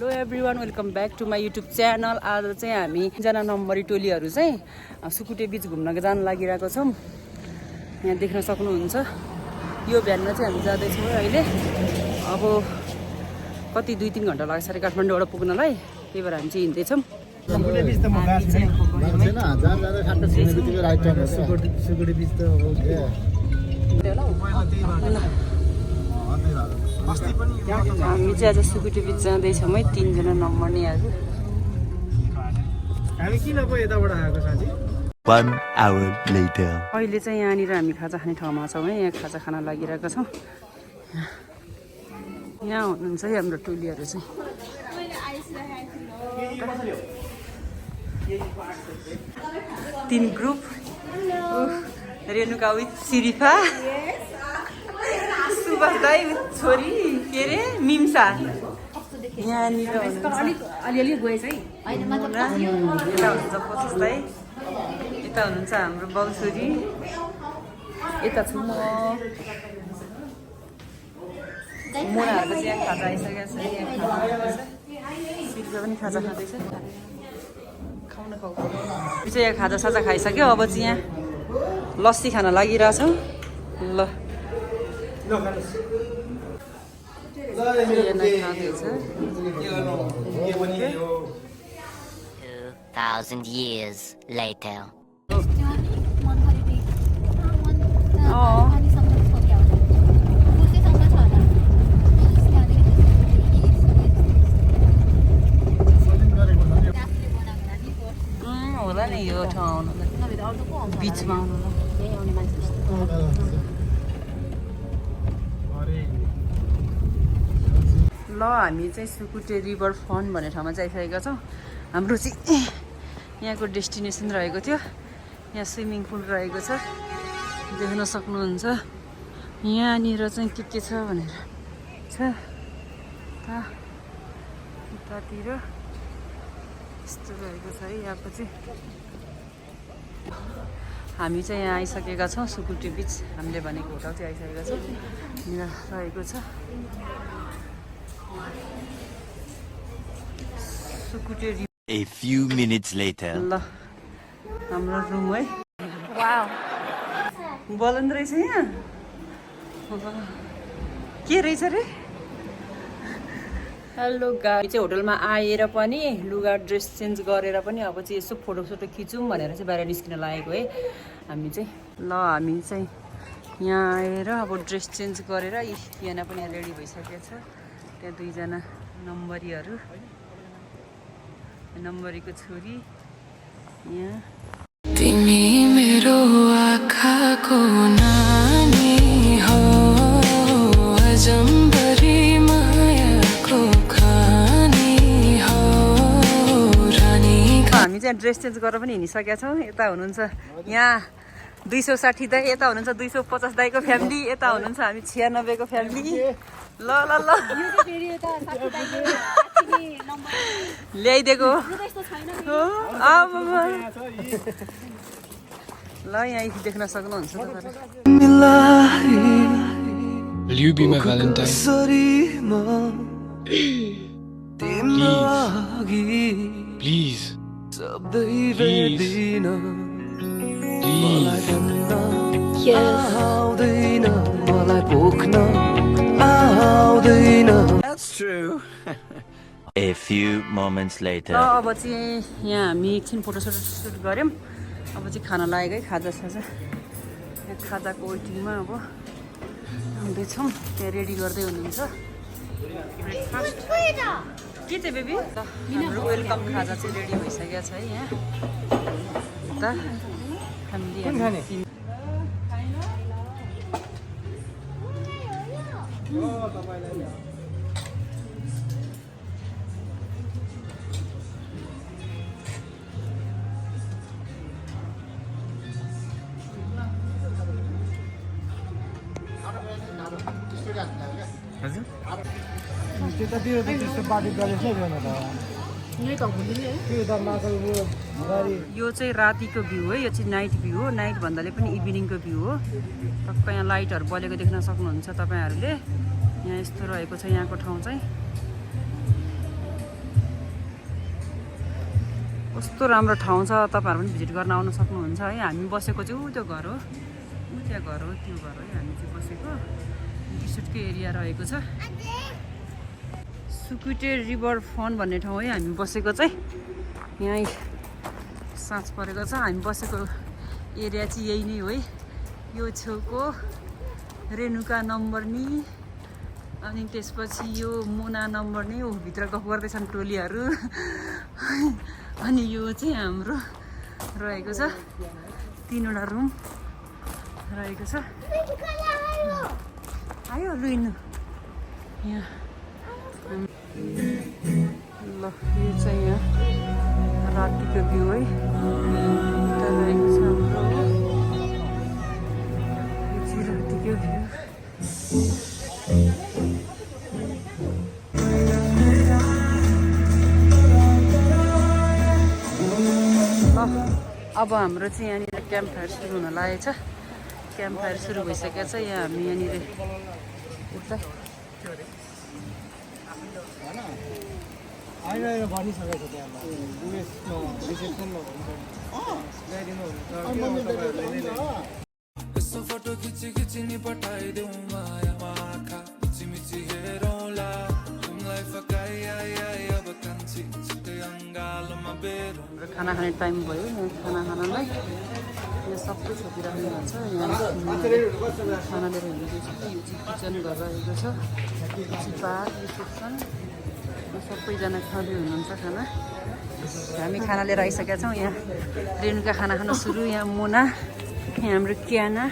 Hello everyone, welcome back to my YouTube channel. आज चाहिँ हामी जना नम्बरी टोलीहरू चाहिँ सुकुटे बीच घुम्न जान लागिरहेको छौँ। यहाँ देख्न सक्नुहुन्छ यो भ्यानमा चाहिँ हामी जाँदैछौँ अहिले। अब कति 2-3 घन्टा लाग्छ अरे काठमाडौँबाट पुग्नलाई, त्यही भएर हामी चाहिँ हिँड्दैछौँ। हामी चाहिँ आज सुकुटे बीच जाँदैछौँ है, 3 जना नम्बर्नेहरू। हामी किन पो यताबाट आएको साथी? 1 hour later. अहिले चाहिँ यहाँनिर हामी खाजा खाने ठाउँमा छौँ है। यहाँ खाजा खान लागिरहेका छौँ। यहाँ हुनुहुन्छ है हाम्रो टोलीहरू चाहिँ। 3 ग्रुप। रेणुका विथ सिरिफा, सुभाष दाई विथ छोरी के अरे मिम्सा। यहाँनिर अलिअलि गएछ है। यता हुनुहुन्छ पशुष दाई, यता हुनुहुन्छ हाम्रो बाउछोरी, यता छु म। मुनाहरूको चाहिँ यहाँ खाजा आइसकेको छ। यहाँ सिर्फ पनि खाजा खाँदैछ। खाउन खाऊ चाहिँ यहाँ खाजा साजा खाइसक्यो। अब चाहिँ यहाँ लस्सी खान लागिरहेछौँ। ल 2,000 years later. होला नि यो ठाउँ आउनु बिचमा आउनु ल। हामी चाहिँ सुकुटे रिभर फन भन्ने ठाउँमा चाहिँ आइसकेका छौँ। हाम्रो चाहिँ यहाँको डेस्टिनेसन रहेको थियो। यहाँ स्विमिङ पुल रहेको छ, देख्न सक्नुहुन्छ। यहाँनिर चाहिँ के छ भनेर छ उतातिर यस्तो रहेको छ है। यहाँको चाहिँ हामी चाहिँ यहाँ आइसकेका छौँ सुकुटे बीच। हामीले भनेको होटल चाहिँ आइसकेका छौँ। यहाँ रहेको छ सुकुटे। A few minutes later. ल हाम्रो रुम है। वाउ, बलुन रहेछ यहाँ। के रहेछ रे? हेलो गाई चाहिँ होटलमा आएर पनि लुगा ड्रेस चेन्ज गरेर पनि अब चाहिँ यसो फोटोसोटो खिचौँ भनेर चाहिँ बाहिर निस्किन लागेको है हामी चाहिँ। ल हामी चाहिँ यहाँ आएर अब ड्रेस चेन्ज गरेर यहाँ पनि रेडी भइसकेको छ। त्यहाँ 2 जना नम्बरीहरू, नम्बरीको छोरी यहाँ। तिमी मेरो आँखाको नानी हो, अजम्बरी मायाको खानी हो रानी। हामी चाहिँ ड्रेस चेन्ज गरेर पनि हिँडिसकेका छौँ। यता हुनुहुन्छ यहाँ 260 दाई, यता हुनुहुन्छ 250 दाईको फ्यामिली, यता हुनुहुन्छ हामी 96 को फ्यामिली। ल ल ल ल्याइदिएको ल यहाँ देख्न सक्नुहुन्छ तपाईँले। Will you be my Valentine? Please. That's true. A few moments later. अब चाहिँ यहाँ हामी एकछिन फोटोसोट गऱ्यौँ। अब चाहिँ खाना लागेको है, खाजा साजा। यहाँ खाजाको वेटिङमा अब आउँदैछौँ। त्यहाँ रेडी गर्दै हुनुहुन्छ ब्रेकफास्ट। के चाहिँ बेबी? हाम्रो वेलकम खाजा चाहिँ रेडी भइसकेको छ है। यहाँ त फ्यामिली त्यतातिर त त्यस्तो पार्टी गरेछ नि त। यो चाहिँ रातिको भ्यू है। यो चाहिँ नाइट भ्यू हो। नाइट भन्दाले पनि इभिनिङको भ्यू हो। टक्क यहाँ लाइटहरू बलेको देख्न सक्नुहुन्छ तपाईँहरूले। यहाँ यस्तो रहेको छ यहाँको ठाउँ चाहिँ। कस्तो राम्रो ठाउँ छ, तपाईँहरू पनि भिजिट गर्न आउन सक्नुहुन्छ है। हामी बसेको चाहिँ त्यो घर हो, त्यहाँ घर हो, त्यो घर हो हामी चाहिँ बसेको। रिसोर्टको एरिया रहेको छ, सुकुटे रिभर फन भन्ने ठाउँ है हामी बसेको चाहिँ। यहीँ साँझ परेको छ, हामी बसेको एरिया चाहिँ यही नै हो है। यो छेउको रेणुका नम्बर नि, अनि त्यसपछि यो मुना नम्बर नि, भित्र गफ गर्दैछन् टोलीहरू। अनि यो चाहिँ हाम्रो रहेको छ, 3वटा रुम रहेको छ। आयो लुइनु यहाँ ल, यो चाहिँ यहाँ रातिको भ्यू है, यता रहेको छ हाम्रो। यो चाहिँ रातिको भ्यू। अब हाम्रो चाहिँ यहाँनिर क्याम्प फायर सुरु हुन लागेको छ। क्याम्प फायर सुरु भइसकेको छ। यहाँ हामी यहाँनिर उता आइरहेर भनिसकेको छ त्यहाँ उयसमा रिसेप्सनमा यसो फोटो खिची खिची नि पठाइदेऊ मायामा आँखा मिची मिची हेरौँला तिमीलाई फकाइ आइ आइ अब कान्छी छिट्टै अङ्गालोमा बेरौँ। खाना खाने टाइम भयो। यहाँ खाना खानालाई यहाँ सबै छोपिराख्नु भएको छ। यहाँ खाना लिएर हिँडेको छ। यो चाहिँ किचन घर रहेको छ, बार रिसेप्सन, सबैजना खाँदै हुनुहुन्छ खाना। हामी खाना लिएर आइसकेका छौँ। यहाँ रेणुका खाना खान सुरु, यहाँ मुना, यहाँ हाम्रो क्याना।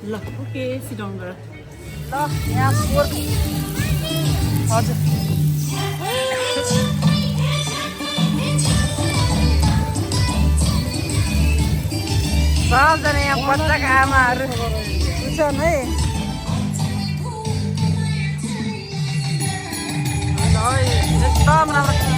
ल ओके, सिडाउन गर ल। यहाँ पोर्क, हजुर सबजना यहाँ बच्चाका आमाहरू छन् है। एकदम राम्रो।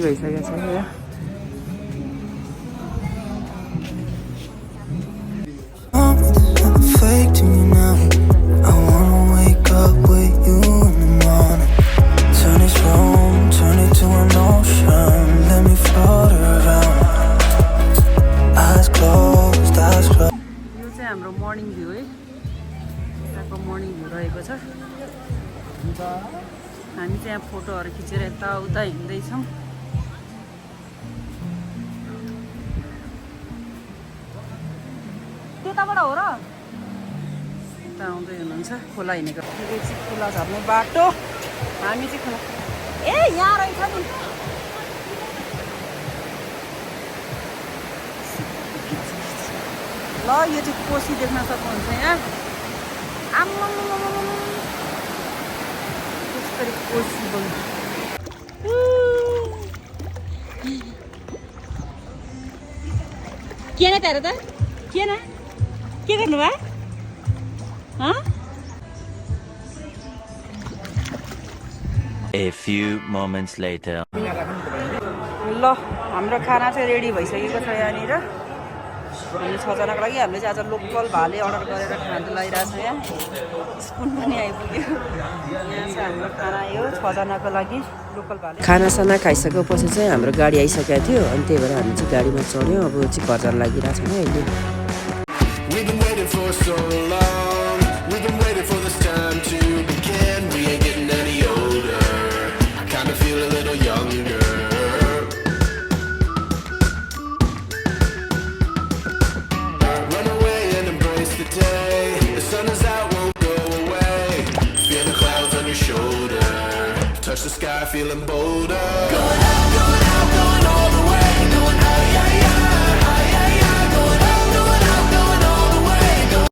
भइसकेको छ यहाँ Fake to me now. I wanna wake up with you in the morning. Turn this room, turn it to an ocean. Let me float around. Eyes closed, eyes closed. यो चाहिँ हाम्रो मर्निङ भ्यू है यताको morning view रहेको छ हामी चाहिँ यहाँ फोटोहरू खिचेर यताउता हिँड्दैछौँ त्यताबाट हो र यता आउँदै हुनुहुन्छ खोला हिँडेको यो चाहिँ खोला झर्ने बाटो हामी चाहिँ खोला ए यहाँ रहेछ नि ल यो चाहिँ कोसी देख्न सक्नुहुन्छ यहाँ त्यसरी कोसी बन्द के न तर त के न के गर्नु भयो A few moments later. ल हाम्रो खाना चाहिँ रेडी भइसकेको छ यहाँनिर हामी 6 जनाको लागि हामीले चाहिँ आज लोकल भाले अर्डर गरेर खाँदै लगाइरहेको छ यहाँ स्पुन पनि आइपुग्यो यहाँ चाहिँ हाम्रो खाना यो 6 जनाको लागि लोकल भाले खानासाना खाइसकेपछि चाहिँ हाम्रो गाडी आइसकेको थियो अनि त्यही भएर हामी चाहिँ गाडीमा चढ्यौँ अब चाहिँ घर जान लागिरहेको छौँ अहिले We've been waiting for so long. We've been waiting for this time to begin. We ain't getting any older. I kinda feel a little younger. Run away and embrace the day. The sun is out, won't go away. Feel the clouds on your shoulder. Touch the sky, feeling bolder.